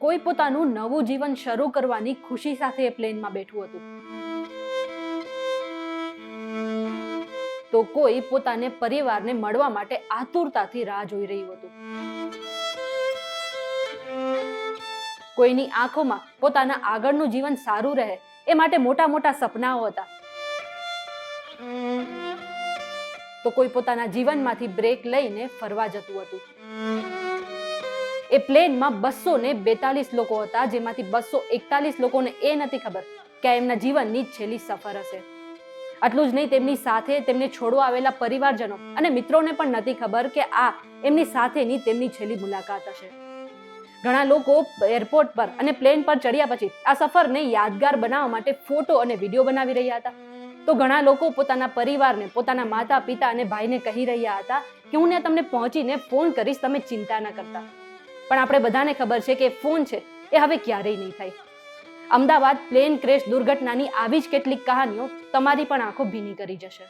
કોઈ પોતાનું નવું જીવન શરૂ કરવાની ખુશી સાથે એ પ્લેનમાં બેઠું હતું, તો કોઈ પોતાને પરિવારને મળવા માટે આતુરતાથી રાહ જોઈ રહ્યું હતું. કોઈની આંખોમાં પોતાના આગળનું જીવન સારું રહે એ માટે મોટા મોટા સપનાઓ હતા, તો કોઈ પોતાના જીવનમાંથી બ્રેક લઈને ફરવા જતું હતું. એ પ્લેનમાં 242 લોકો હતા, જેમાંથી 241 લોકોને એ નથી ખબર કે આ એમના જીવનની છેલ્લી સફર હશે. આટલું જ નહીં, તેમની સાથે તેમને છોડવા આવેલા પરિવારજનો અને મિત્રોને પણ નથી ખબર કે આ એમની સાથેની તેમની છેલ્લી મુલાકાત હશે. ઘણા લોકો એરપોર્ટ પર અને પ્લેન પર ચડ્યા પછી આ સફરને યાદગાર બનાવવા માટે ફોટો અને વિડીયો બનાવી રહ્યા હતા. તો ઘણા લોકો પોતાના પરિવારને, પોતાના માતા પિતા અને ભાઈને કહી રહ્યા હતા કે હું તમને પહોંચીને ફોન કરીશ, તમે ચિંતા ન કરતા. પણ આપણે બધાને ખબર છે કે ફોન છે એ હવે ક્યારેય નહીં થાય. અમદાવાદ પ્લેન ક્રેશ દુર્ઘટનાની આવી જ કેટલીક કહાનીઓ તમારી પણ આંખો ભીની કરી જશે.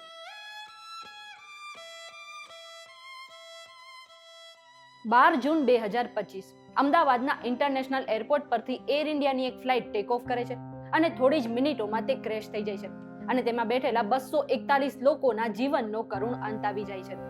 12 જૂન 2025 અમદાવાદના ઇન્ટરનેશનલ એરપોર્ટ પરથી એર ઇન્ડિયાની એક ફ્લાઇટ ટેક ઓફ કરે છે અને થોડી જ મિનિટોમાં તે ક્રેશ થઈ જાય છે અને તેમાં બેઠેલા 241 લોકોના જીવનનો કરુણ અંત આવી જાય છે.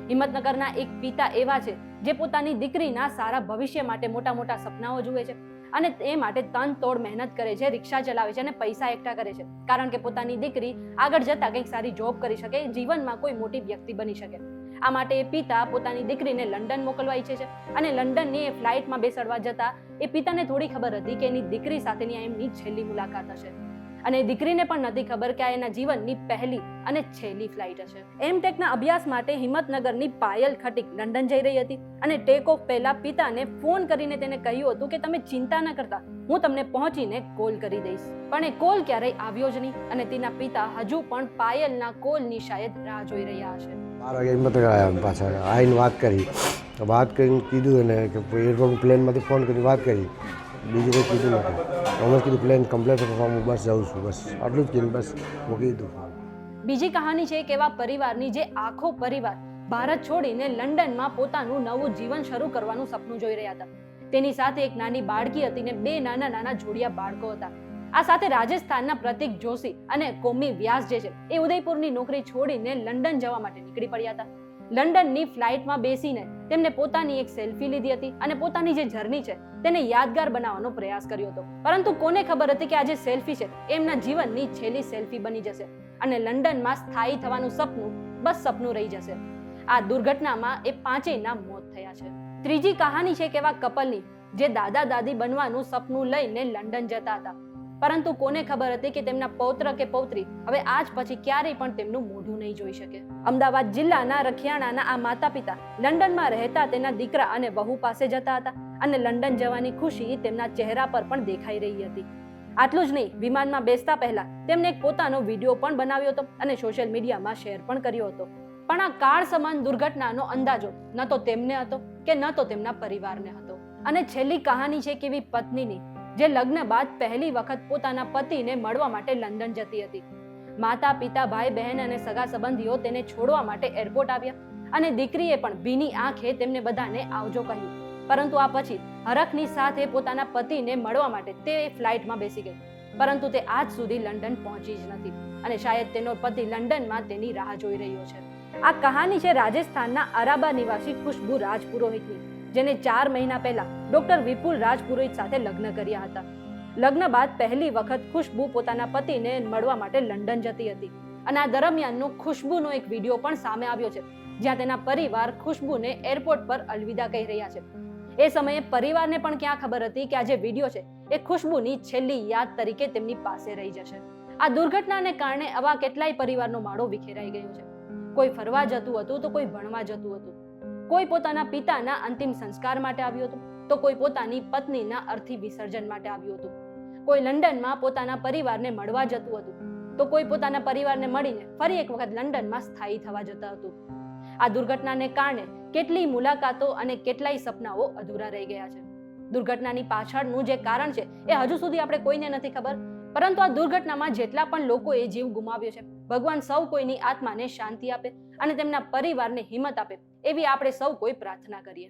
હિંમતનગરના એક પિતા એવા છે જે પોતાની દીકરીના સારા ભવિષ્ય માટે મોટા મોટા સપનાઓ જુએ છે અને એ માટે તન તોડ મહેનત કરે છે, રિક્ષા ચલાવે છે અને પૈસા એકઠા કરે છે, કારણ કે પોતાની દીકરી આગળ જતા કંઈક સારી જોબ કરી શકે, જીવનમાં કોઈ મોટી વ્યક્તિ બની શકે. આ માટે એ પિતા પોતાની દીકરીને લંડન મોકલવા ઈચ્છે છે અને લંડનની એ ફ્લાઇટમાં બેસાડવા જતા એ પિતાને થોડી ખબર હતી કે એની દીકરી સાથેની એમની છેલ્લી મુલાકાત હશે અને દીકરીને પણ નથી ખબર કે આ એના જીવનની પહેલી અને છેલ્લી ફ્લાઇટ હશે. એમટેકના અભ્યાસ માટે હિંમતનગરની પાયલ ખટીક લંડન જઈ રહી હતી અને ટેક ઓફ પહેલા પિતાને ફોન કરીને તેને કહ્યું હતું કે તમે ચિંતા ન કરતા, હું તમને પહોંચીને કોલ કરી દઈશ. પણ એ કોલ ક્યારેય આવ્યો જ નહીં અને તેના પિતા હજુ પણ પાયલના કોલની શાયદ રાહ જોઈ રહ્યા હશે. 12 વાગે હિંમતનગર આવ્યા, પાછા આવીને વાત કરીને કીધું એને કે એરપોર્ટ પ્લેનમાંથી ફોન કરી વાત કરી, બીજું કંઈ કીધું નથી. અમે કીધું પ્લેન કમ્પ્લીટ હું બસ જાઉં છું, બસ આટલું જ કીધું, બસ મૂકી દીધું. બીજી કહાની છે એક એવા પરિવારની જે આખો પરિવાર ભારત છોડીને લંડનમાં પોતાનું નવું જીવન શરૂ કરવાનું સપનું જોઈ રહ્યા હતા. તેની સાથે એક નાની બાળકી હતી ને 2 નાના નાના જોડિયા બાળકો હતા. આ સાથે રાજસ્થાનના પ્રતિક જોશી અને કોમી વ્યાસ જે છે એ ઉદયપુરની નોકરી છોડીને લંડન જવા માટે નીકળી પડ્યા હતા. લંડનની ફ્લાઇટમાં બેસીને તેમને પોતાની એક સેલ્ફી લીધી હતી અને પોતાની જે જર્ની છે તેને યાદગાર બનાવવાનો પ્રયાસ કર્યો હતો. પરંતુ કોને ખબર હતી કે આ જે સેલ્ફી છે એમના જીવનની છેલ્લી સેલ્ફી બની જશે અને લંડનમાં સ્થાયી થવાનું સપનું બસ સપનું રહી જશે. આ દુર્ઘટનામાં એ 5 મોત થયા છે. ત્રીજી કહાની છે કેવા કપલની જે દાદા દાદી બનવાનું સપનું લઈને લંડન જતા હતા, પરંતુ કોને ખબર હતી કે તેમના પૌત્ર કે પૌત્રી હવે આજ પછી ક્યારેય પણ તેમનું મોઢું નહીં જોઈ શકે. અમદાવાદ જિલ્લાના રખિયાણાના આ માતા પિતા લંડનમાં રહેતા તેના દીકરા અને વહુ પાસે જતા હતા અને લંડન જવાની ખુશી તેમના ચહેરા પર પણ દેખાઈ રહી હતી. આટલું જ નહીં, વિમાનમાં બેસતા પહેલા તેમને એક પોતાનો વિડીયો પણ બનાવ્યો હતો અને સોશિયલ મીડિયામાં શેર પણ કર્યો હતો. પણ આ કાળ સમાન દુર્ઘટનાનો અંદાજો ન તો તેમને હતો કે ન તો તેમના પરિવારને હતો. અને છેલ્લી કહાની છે કેવી પત્નીની જે લગ્ન બાદ પહેલી વખત પોતાના પતિને મળવા માટે લંડન જતી હતી. માતા પિતા, ભાઈ બહેન અને સગા સંબંધીઓ તેને છોડવા માટે એરપોર્ટ આવ્યા અને દીકરીએ પણ ભીની આંખે તેમને બધાને આવજો કહ્યું. પરંતુ આ પછી હરખની સાથે પોતાના પતિને મળવા માટે તે ફ્લાઇટમાં બેસી ગઈ, પરંતુ તે આજ સુધી લંડન પહોંચી જ નથી અને શાયદ તેનો પતિ લંડનમાં તેની રાહ જોઈ રહ્યો છે. આ કહાની છે રાજસ્થાનના અરાબા નિવાસી ખુશ્બુ રાજપુરોહિતની, જેને 4 મહિના પહેલા ડોક્ટર વિપુલ રાજપુરોહિત સાથે લગ્ન કર્યા હતા. લગ્ન બાદ પહેલી વખત ખુશ્બુ પોતાના પતિને મળવા માટે લંડન જતી હતી અને આ દરમિયાનનો ખુશ્બુનો એક વિડીયો પણ સામે આવ્યો છે, જ્યાં તેના પરિવાર ખુશ્બુને એરપોર્ટ પર અલવિદા કહી રહ્યા છે. એ સમયે પરિવારને પણ ક્યાં ખબર હતી કે આ જે વિડીયો છે એ ખુશ્બુની છેલ્લી યાદ તરીકે તેમની પાસે રહી જશે. આ દુર્ઘટનાને કારણે આવા કેટલાય પરિવારનો માળો વિખેરાઈ ગયો છે. કોઈ ફરવા જતું હતું તો કોઈ ભણવા જતું હતું, કોઈ પોતાના પિતાના અંતિમ સંસ્કાર માટે આવ્યું હતું તો કોઈ પોતાની પત્નીના અર્થી વિસર્જન માટે આવ્યું હતું, કોઈ લંડનમાં પોતાના પરિવારને મળવા જતું હતું તો કોઈ પોતાના પરિવારને મળીને ફરી એક વખત લંડનમાં સ્થાયી થવા જતા હતું. આ દુર્ઘટનાને કારણે કેટલી મુલાકાતો અને કેટલાય સપનાઓ અધૂરા રહી ગયા છે. દુર્ઘટનાની પાછળનું જે કારણ છે એ હજુ સુધી આપણે કોઈને નથી ખબર, પરંતુ આ દુર્ઘટનામાં જેટલા પણ લોકોએ જીવ ગુમાવ્યો છે, ભગવાન સૌ કોઈની આત્માને શાંતિ આપે અને તેમના પરિવારને હિંમત આપે એવી આપણે સૌ કોઈ પ્રાર્થના કરીએ.